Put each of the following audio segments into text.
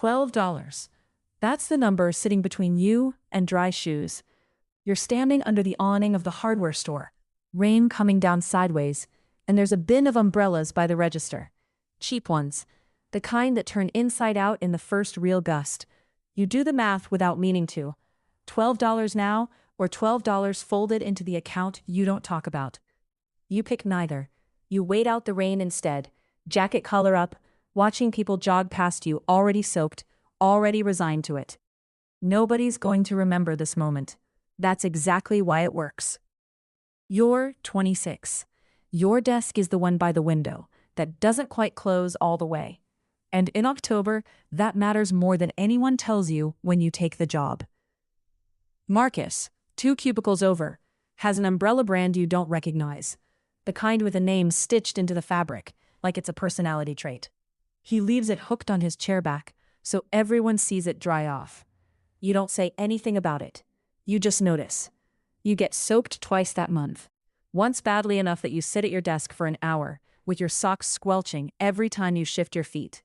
$12. That's the number sitting between you and dry shoes. You're standing under the awning of the hardware store, rain coming down sideways, and there's a bin of umbrellas by the register. Cheap ones, the kind that turn inside out in the first real gust. You do the math without meaning to. $12 now, or $12 folded into the account you don't talk about. You pick neither. You wait out the rain instead, jacket collar up, watching people jog past you already soaked, already resigned to it. Nobody's going to remember this moment. That's exactly why it works. You're 26. Your desk is the one by the window that doesn't quite close all the way. And in October, that matters more than anyone tells you when you take the job. Marcus, 2 cubicles over, has an umbrella brand you don't recognize. The kind with a name stitched into the fabric, like it's a personality trait. He leaves it hooked on his chair back, so everyone sees it dry off. You don't say anything about it. You just notice. You get soaked twice that month. Once badly enough that you sit at your desk for an hour, with your socks squelching every time you shift your feet.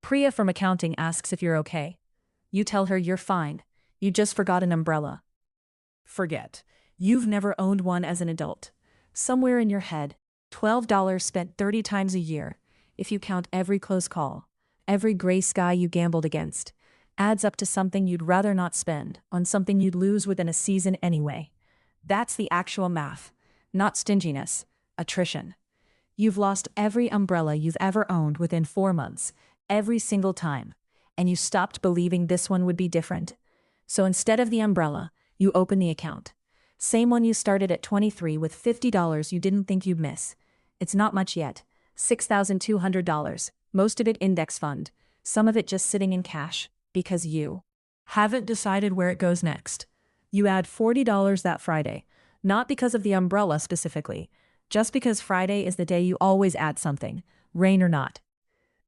Priya from accounting asks if you're okay. You tell her you're fine. You just forgot an umbrella. Forget. You've never owned one as an adult. Somewhere in your head, $12 spent 30 times a year, if you count every close call, every gray sky you gambled against, adds up to something you'd rather not spend on something you'd lose within a season anyway. That's the actual math, not stinginess, attrition. You've lost every umbrella you've ever owned within 4 months, every single time, and you stopped believing this one would be different. So instead of the umbrella, you open the account. Same one you started at 23 with $50 you didn't think you'd miss. It's not much yet, $6,200, most of it index fund, some of it just sitting in cash, because you haven't decided where it goes next. You add $40 that Friday, not because of the umbrella specifically, just because Friday is the day you always add something, rain or not.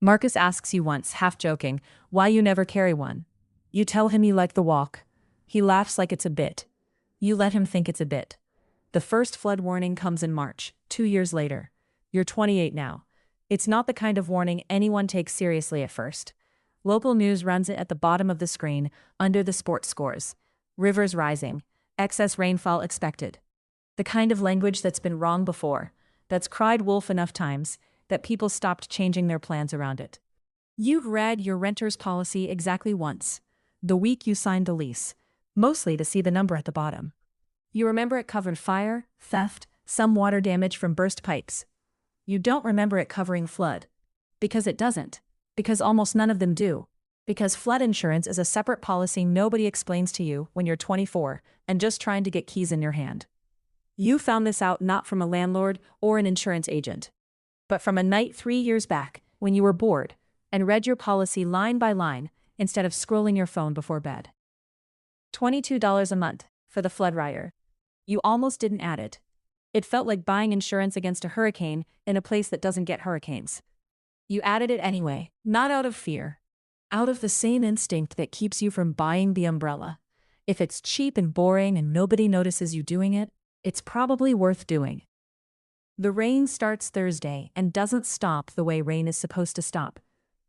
Marcus asks you once, half joking, why you never carry one. You tell him you like the walk. He laughs like it's a bit. You let him think it's a bit. The first flood warning comes in March, 2 years later. You're 28 now. It's not the kind of warning anyone takes seriously at first. Local news runs it at the bottom of the screen, under the sports scores. Rivers rising. Excess rainfall expected. The kind of language that's been wrong before, that's cried wolf enough times, that people stopped changing their plans around it. You've read your renter's policy exactly once, the week you signed the lease, mostly to see the number at the bottom. You remember it covered fire, theft, some water damage from burst pipes. You don't remember it covering flood. Because it doesn't. Because almost none of them do. Because flood insurance is a separate policy nobody explains to you when you're 24 and just trying to get keys in your hand. You found this out not from a landlord or an insurance agent, but from a night 3 years back when you were bored and read your policy line by line instead of scrolling your phone before bed. $22 a month for the flood rider. You almost didn't add it. It felt like buying insurance against a hurricane in a place that doesn't get hurricanes. You added it anyway, not out of fear. Out of the same instinct that keeps you from buying the umbrella. If it's cheap and boring and nobody notices you doing it, it's probably worth doing. The rain starts Thursday and doesn't stop the way rain is supposed to stop.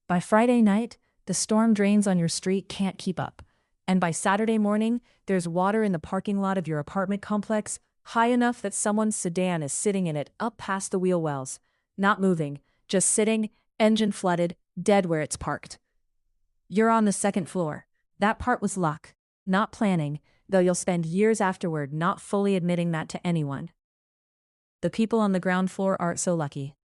By Friday night, the storm drains on your street can't keep up. And by Saturday morning, there's water in the parking lot of your apartment complex, high enough that someone's sedan is sitting in it up past the wheel wells, not moving, just sitting, engine flooded, dead where it's parked. You're on the second floor. That part was luck, not planning, though you'll spend years afterward not fully admitting that to anyone. The people on the ground floor aren't so lucky.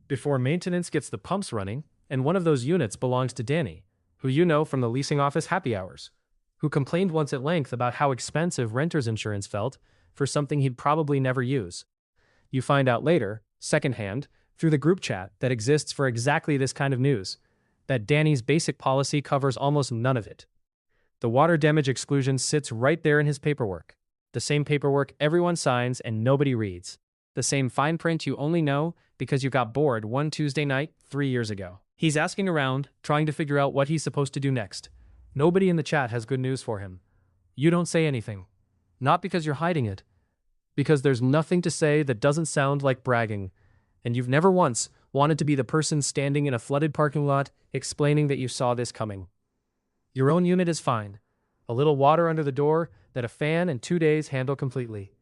Before maintenance gets the pumps running, and one of those units belongs to Danny, who you know from the leasing office happy hours, who complained once at length about how expensive renter's insurance felt for something he'd probably never use. You find out later, secondhand, through the group chat that exists for exactly this kind of news, that Danny's basic policy covers almost none of it. The water damage exclusion sits right there in his paperwork. The same paperwork everyone signs and nobody reads. The same fine print you only know because you got bored one Tuesday night 3 years ago. He's asking around, trying to figure out what he's supposed to do next. Nobody in the chat has good news for him. You don't say anything. Not because you're hiding it. Because there's nothing to say that doesn't sound like bragging. And you've never once wanted to be the person standing in a flooded parking lot explaining that you saw this coming. Your own unit is fine. A little water under the door that a fan and 2 days handle completely.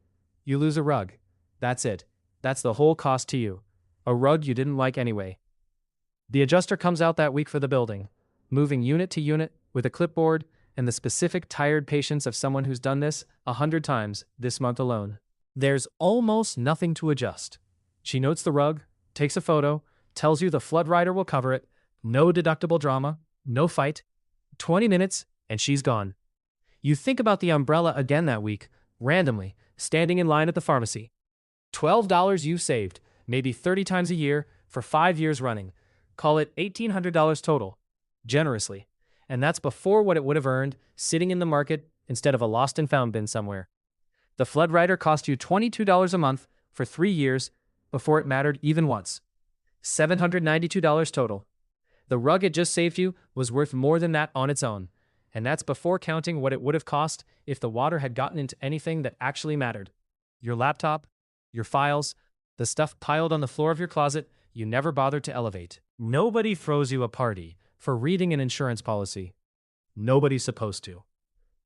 You lose a rug. That's it. That's the whole cost to you. A rug you didn't like anyway. The adjuster comes out that week for the building, moving unit to unit with a clipboard and the specific tired patience of someone who's done this 100 times this month alone. There's almost nothing to adjust. She notes the rug, takes a photo, tells you the flood rider will cover it, no deductible drama, no fight. 20 minutes, and she's gone. You think about the umbrella again that week, randomly, standing in line at the pharmacy. $12 you've saved, maybe 30 times a year, for 5 years running. Call it $1,800 total, generously. And that's before what it would have earned sitting in the market instead of a lost and found bin somewhere. The flood rider cost you $22 a month for 3 years before it mattered even once. $792 total. The rug it just saved you was worth more than that on its own, and that's before counting what it would have cost if the water had gotten into anything that actually mattered. Your laptop, your files, the stuff piled on the floor of your closet you never bothered to elevate. Nobody throws you a party for reading an insurance policy. Nobody's supposed to.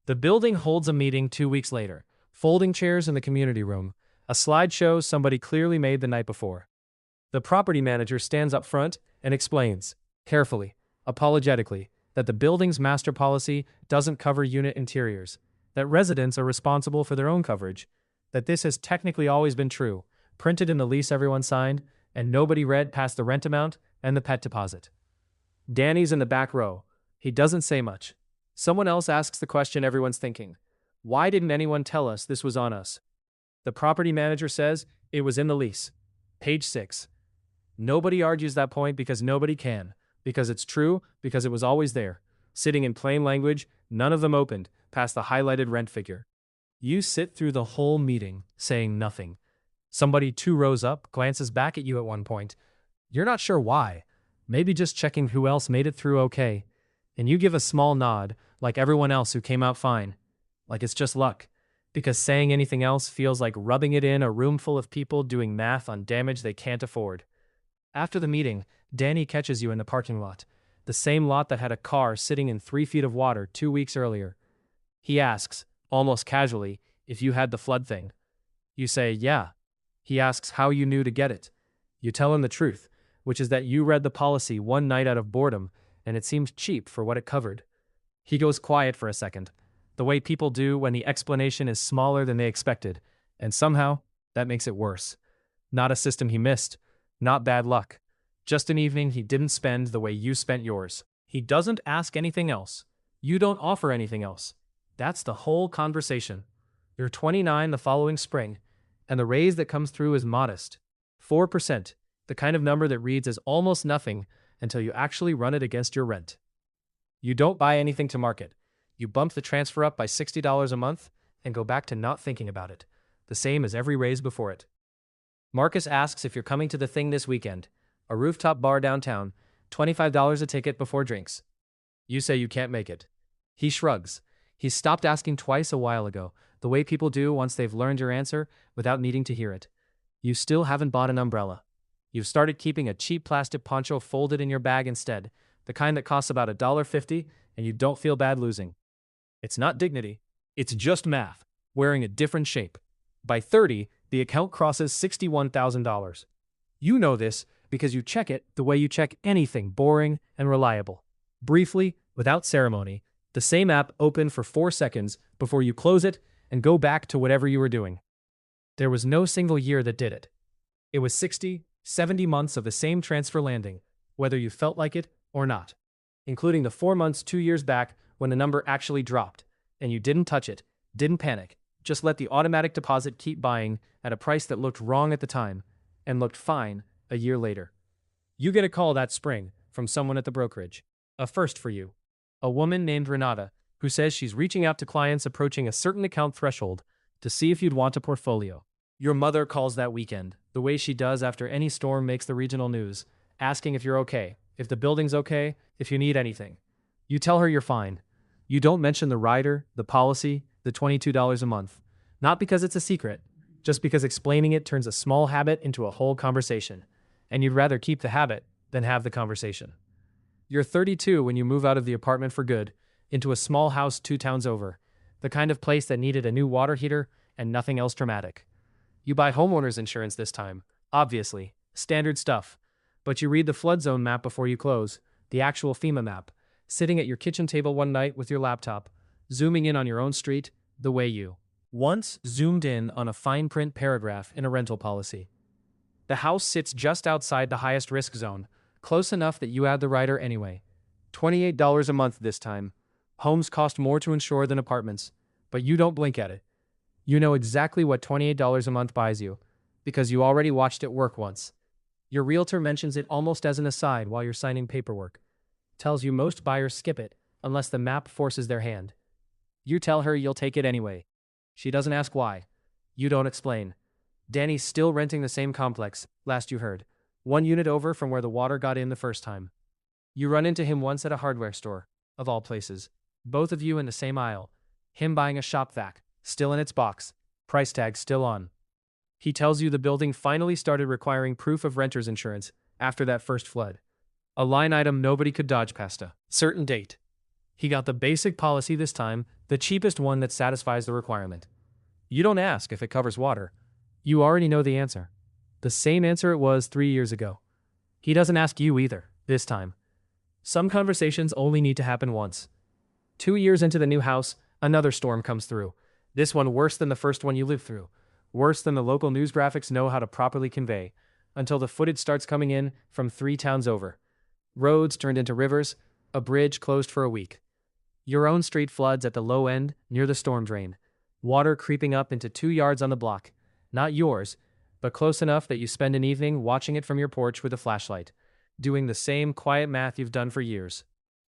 The building holds a meeting 2 weeks later, folding chairs in the community room, a slideshow somebody clearly made the night before. The property manager stands up front and explains, carefully, apologetically, that the building's master policy doesn't cover unit interiors, that residents are responsible for their own coverage, that this has technically always been true, printed in the lease everyone signed, and nobody read past the rent amount and the pet deposit. Danny's in the back row. He doesn't say much. Someone else asks the question everyone's thinking. Why didn't anyone tell us this was on us? The property manager says it was in the lease. Page 6. Nobody argues that point because nobody can. Because it's true, because it was always there. Sitting in plain language, none of them opened past the highlighted rent figure. You sit through the whole meeting, saying nothing. Somebody 2 rows up glances back at you at one point. You're not sure why. Maybe just checking who else made it through okay. And you give a small nod, like everyone else who came out fine. Like it's just luck. Because saying anything else feels like rubbing it in a room full of people doing math on damage they can't afford. After the meeting, Danny catches you in the parking lot, the same lot that had a car sitting in 3 feet of water 2 weeks earlier. He asks, almost casually, if you had the flood thing. You say, yeah. He asks how you knew to get it. You tell him the truth, which is that you read the policy one night out of boredom, and it seemed cheap for what it covered. He goes quiet for a second, the way people do when the explanation is smaller than they expected, and somehow, that makes it worse. Not a system he missed. Not bad luck. Just an evening he didn't spend the way you spent yours. He doesn't ask anything else. You don't offer anything else. That's the whole conversation. You're 29 the following spring, and the raise that comes through is modest. 4%, the kind of number that reads as almost nothing until you actually run it against your rent. You don't buy anything to market. You bump the transfer up by $60 a month and go back to not thinking about it, the same as every raise before it. Marcus asks if you're coming to the thing this weekend, a rooftop bar downtown, $25 a ticket before drinks. You say you can't make it. He shrugs. He's stopped asking twice a while ago, the way people do once they've learned your answer without needing to hear it. You still haven't bought an umbrella. You've started keeping a cheap plastic poncho folded in your bag instead, the kind that costs about $1.50, and you don't feel bad losing. It's not dignity. It's just math, wearing a different shape. By 30, the account crosses $61,000. You know this because you check it the way you check anything boring and reliable. Briefly, without ceremony, the same app open for 4 seconds before you close it and go back to whatever you were doing. There was no single year that did it. It was 60, 70 months of the same transfer landing, whether you felt like it or not, including the 4 months 2 years back when the number actually dropped, and you didn't touch it, didn't panic, just let the automatic deposit keep buying at a price that looked wrong at the time and looked fine a year later. You get a call that spring from someone at the brokerage, a first for you. A woman named Renata, who says she's reaching out to clients approaching a certain account threshold to see if you'd want a portfolio. Your mother calls that weekend, the way she does after any storm makes the regional news, asking if you're okay, if the building's okay, if you need anything. You tell her you're fine. You don't mention the rider, the policy, the $22 a month. Not because it's a secret, just because explaining it turns a small habit into a whole conversation, and you'd rather keep the habit than have the conversation. You're 32 when you move out of the apartment for good, into a small house 2 towns over, the kind of place that needed a new water heater and nothing else dramatic. You buy homeowners insurance this time, obviously, standard stuff. But you read the flood zone map before you close, the actual FEMA map, sitting at your kitchen table one night with your laptop, zooming in on your own street, the way you once zoomed in on a fine print paragraph in a rental policy. The house sits just outside the highest risk zone, close enough that you add the rider anyway. $28 a month this time. Homes cost more to insure than apartments, but you don't blink at it. You know exactly what $28 a month buys you, because you already watched it work once. Your realtor mentions it almost as an aside while you're signing paperwork. Tells you most buyers skip it, unless the map forces their hand. You tell her you'll take it anyway. She doesn't ask why. You don't explain. Danny's still renting the same complex, last you heard. 1 unit over from where the water got in the first time. You run into him once at a hardware store, of all places. Both of you in the same aisle. Him buying a shop vac, still in its box, price tag still on. He tells you the building finally started requiring proof of renter's insurance after that first flood. A line item nobody could dodge past a certain date. He got the basic policy this time, the cheapest one that satisfies the requirement. You don't ask if it covers water. You already know the answer. The same answer it was 3 years ago. He doesn't ask you either, this time. Some conversations only need to happen once. 2 years into the new house, another storm comes through. This one worse than the first one you lived through. Worse than the local news graphics know how to properly convey, until the footage starts coming in from 3 towns over. Roads turned into rivers, a bridge closed for a week. Your own street floods at the low end, near the storm drain. Water creeping up into 2 yards on the block. Not yours, but close enough that you spend an evening watching it from your porch with a flashlight, doing the same quiet math you've done for years.